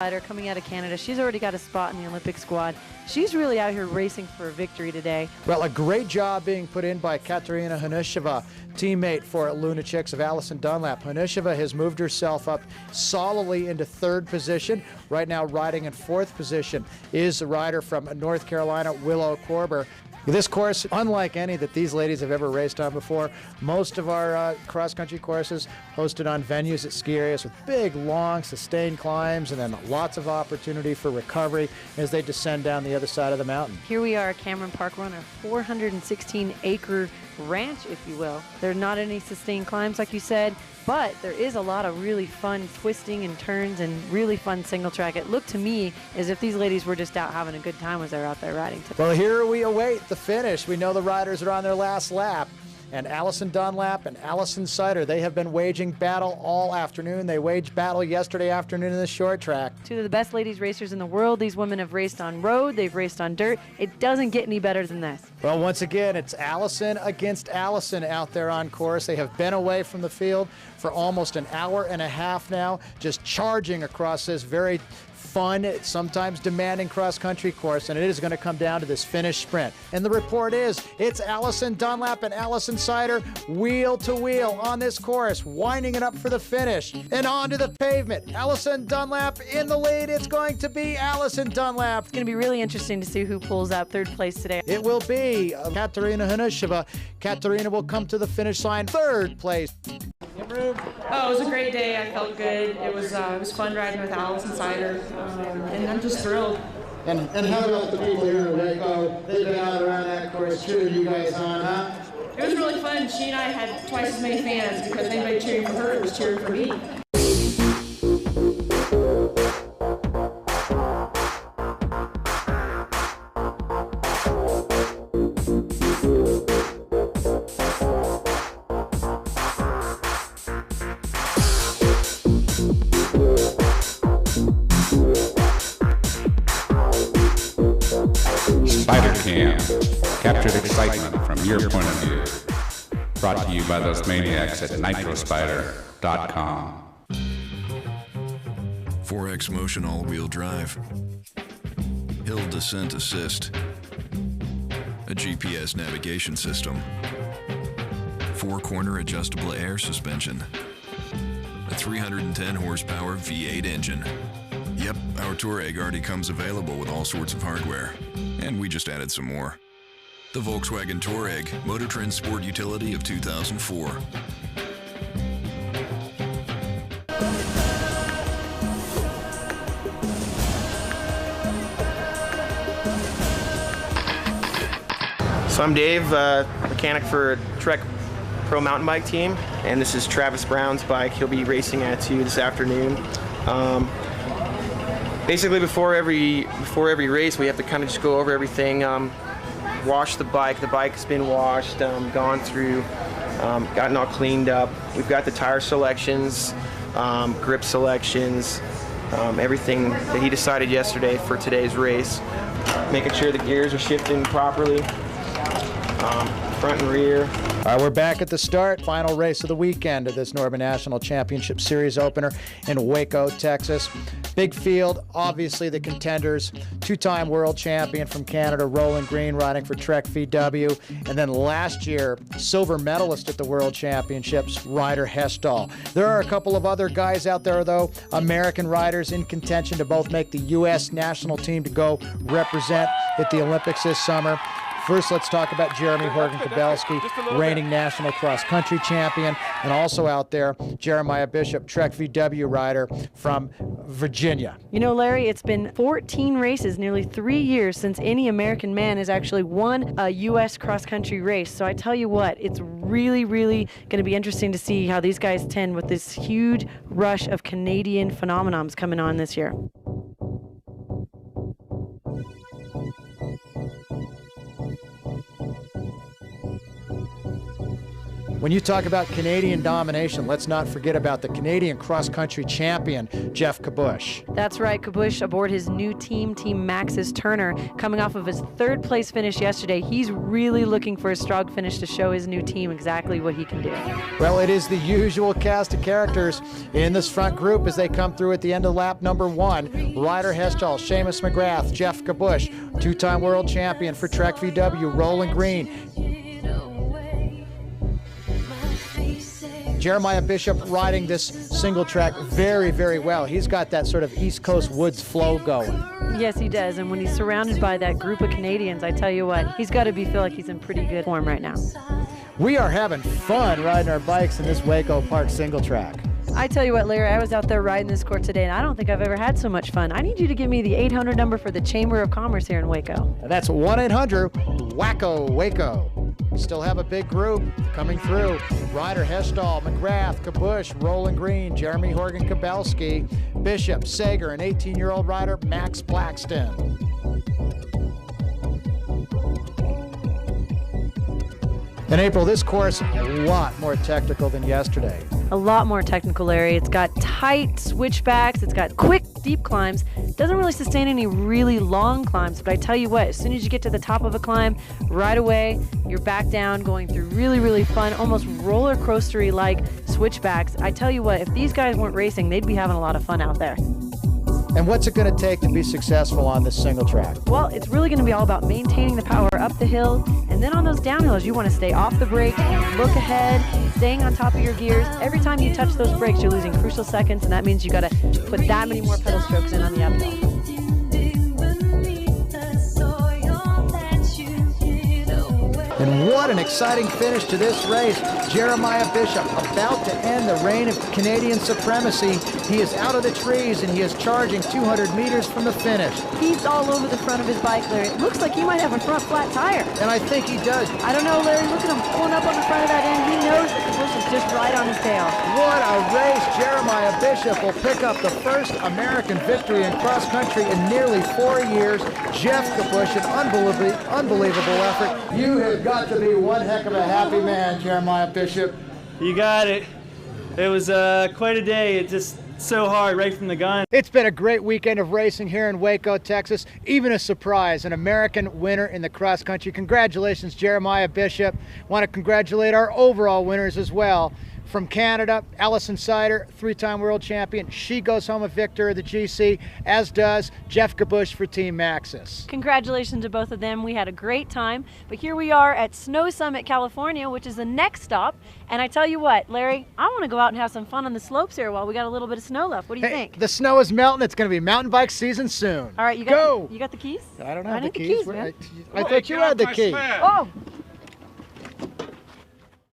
Rider coming out of Canada. She's already got a spot in the Olympic squad. She's really out here racing for a victory today. Well, a great job being put in by Katerina Hanusheva, teammate for Lunatics of Allison Dunlap. Hanusheva has moved herself up solidly into third position. Right now riding in fourth position is a rider from North Carolina, Willow Korber. This course, unlike any that these ladies have ever raced on before, most of our cross-country courses hosted on venues at ski areas with big, long, sustained climbs and then lots of opportunity for recovery as they descend down the other side of the mountain. Here we are at Cameron Park. We're on a 416-acre ranch, if you will. There are not any sustained climbs, like you said, but there is a lot of really fun twisting and turns and really fun single track. It looked to me as if these ladies were just out having a good time as they were out there riding today. Well, here we await the finish. We know the riders are on their last lap. And Allison Dunlap and Allison Sider, they have been waging battle all afternoon. They waged battle yesterday afternoon in the short track. Two of the best ladies racers in the world. These women have raced on road, they've raced on dirt. It doesn't get any better than this. Well, once again, it's Allison against Allison out there on course. They have been away from the field for almost an hour and a half now, just charging across this very fun, sometimes demanding cross-country course, and it is going to come down to this finish sprint. And the report is, it's Allison Dunlap and Allison Sider wheel to wheel on this course, winding it up for the finish. And onto the pavement. Allison Dunlap in the lead. It's going to be Allison Dunlap. It's going to be really interesting to see who pulls out third place today. It will be Katerina Hanusheva. Katerina will come to the finish line third place. Oh, it was a great day. I felt good. It was fun riding with Allison Sider, and I'm just thrilled. And how about the people here in Waco? They've been out around that course cheering you guys on, huh? It was really fun. She and I had twice as many fans because anybody cheering for her was cheering for me. Cam captured excitement from your point of view. Brought to you by those maniacs at nitrospider.com. 4X Motion all-wheel drive, hill descent assist, a GPS navigation system, 4-corner adjustable air suspension, a 310 horsepower V8 engine. Yep, our Touareg already comes available with all sorts of hardware. And we just added some more. The Volkswagen Touareg, Motor Trend Sport Utility of 2004. So I'm Dave, mechanic for Trek Pro Mountain Bike Team, and this is Travis Brown's bike. He'll be racing at 2 this afternoon. Basically, before every race, we have to kind of just go over everything. Wash the bike. The bike's been washed, gone through, gotten all cleaned up. We've got the tire selections, grip selections, everything that he decided yesterday for today's race. Making sure the gears are shifting properly, front and rear. All right, we're back at the start. Final race of the weekend of this Norman National Championship Series opener in Waco, Texas. Big field, obviously the contenders. Two-time world champion from Canada, Roland Green, riding for Trek VW. And then last year, silver medalist at the World Championships, Ryder Hessdahl. There are a couple of other guys out there, though, American riders in contention to both make the U.S. national team to go represent at the Olympics this summer. First, let's talk about Jeremy Horgan-Kabelski, reigning national cross-country champion, and also out there, Jeremiah Bishop, Trek VW rider from Virginia. You know, Larry, it's been 14 races, nearly 3 years since any American man has actually won a U.S. cross-country race. So I tell you what, it's really, really going to be interesting to see how these guys tend with this huge rush of Canadian phenomenons coming on this year. When you talk about Canadian domination, let's not forget about the Canadian cross-country champion, Jeff Kabush. That's right, Kabush aboard his new team, Team Max's Turner, coming off of his third-place finish yesterday. He's really looking for a strong finish to show his new team exactly what he can do. Well, it is the usual cast of characters in this front group as they come through at the end of lap number 1. Ryder Hesjedal, Seamus McGrath, Jeff Kabush, two-time world champion for Trek VW, Roland Green. Jeremiah Bishop riding this single track very, very well. He's got that sort of East Coast woods flow going. Yes, he does. And when he's surrounded by that group of Canadians, I tell you what, he's got to feel like he's in pretty good form right now. We are having fun riding our bikes in this Waco Park single track. I tell you what, Larry, I was out there riding this course today, and I don't think I've ever had so much fun. I need you to give me the 800 number for the Chamber of Commerce here in Waco. And that's 1-800-WACO Waco. We still have a big group coming through. Ryder Hesjedal, McGrath, Kabush, Roland Green, Jeremy Horgan-Kabelski, Bishop, Sager, and 18-year-old rider Max Blackston. In April, this course a lot more technical than yesterday. A lot more technical, Larry. It's got tight switchbacks. It's got quick, deep climbs. It doesn't really sustain any really long climbs, but I tell you what, as soon as you get to the top of a climb, right away, you're back down, going through really, really fun, almost roller coastery-like switchbacks. I tell you what, if these guys weren't racing, they'd be having a lot of fun out there. And what's it going to take to be successful on this single track? Well, it's really going to be all about maintaining the power up the hill, and then on those downhills, you want to stay off the brake, look ahead, staying on top of your gears. Every time you touch those brakes, you're losing crucial seconds, and that means you got to put that many more pedal strokes in on the uphill. And what an exciting finish to this race. Jeremiah Bishop about to end the reign of Canadian supremacy. He is out of the trees and he is charging 200 meters from the finish. He's all over the front of his bike, Larry. It looks like he might have a front flat tire. And I think he does. I don't know, Larry. Look at him pulling up on the front of that end. He knows that the bush is just right on his tail. What a race. Jeremiah Bishop will pick up the first American victory in cross country in nearly 4 years. Jeff Kabush, an unbelievable effort. You have got to be one heck of a happy man, Jeremiah Bishop. You got it. It was quite a day. It's just so hard right from the gun. It's been a great weekend of racing here in Waco, Texas. Even a surprise, an American winner in the cross country. Congratulations, Jeremiah Bishop. Want to congratulate our overall winners as well. From Canada, Allison Sider, three-time world champion. She goes home a victor of the GC, as does Jeff Kabush for Team Maxis. Congratulations to both of them. We had a great time. But here we are at Snow Summit, California, which is the next stop. And I tell you what, Larry, I want to go out and have some fun on the slopes here while we got a little bit of snow left. What do you think? The snow is melting. It's going to be mountain bike season soon. All right, you got the keys? I don't have I the need keys. man. I thought you had the key. Oh!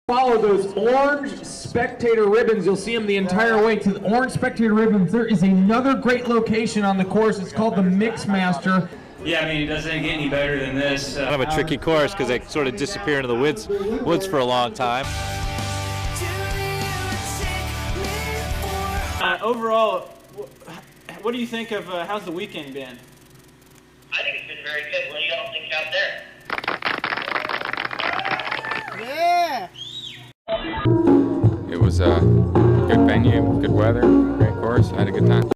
Follow those orange spectator ribbons. You'll see them the entire way to the orange spectator ribbons. There is another great location on the course. It's called the Mixmaster. Yeah, I mean, it doesn't get any better than this. Kind of a tricky course because they sort of disappear into the woods for a long time. Overall, what do you think of how's the weekend been? I think it's been very good. What do you all think out there? Yeah! It was a good venue, good weather, great course. I had a good time.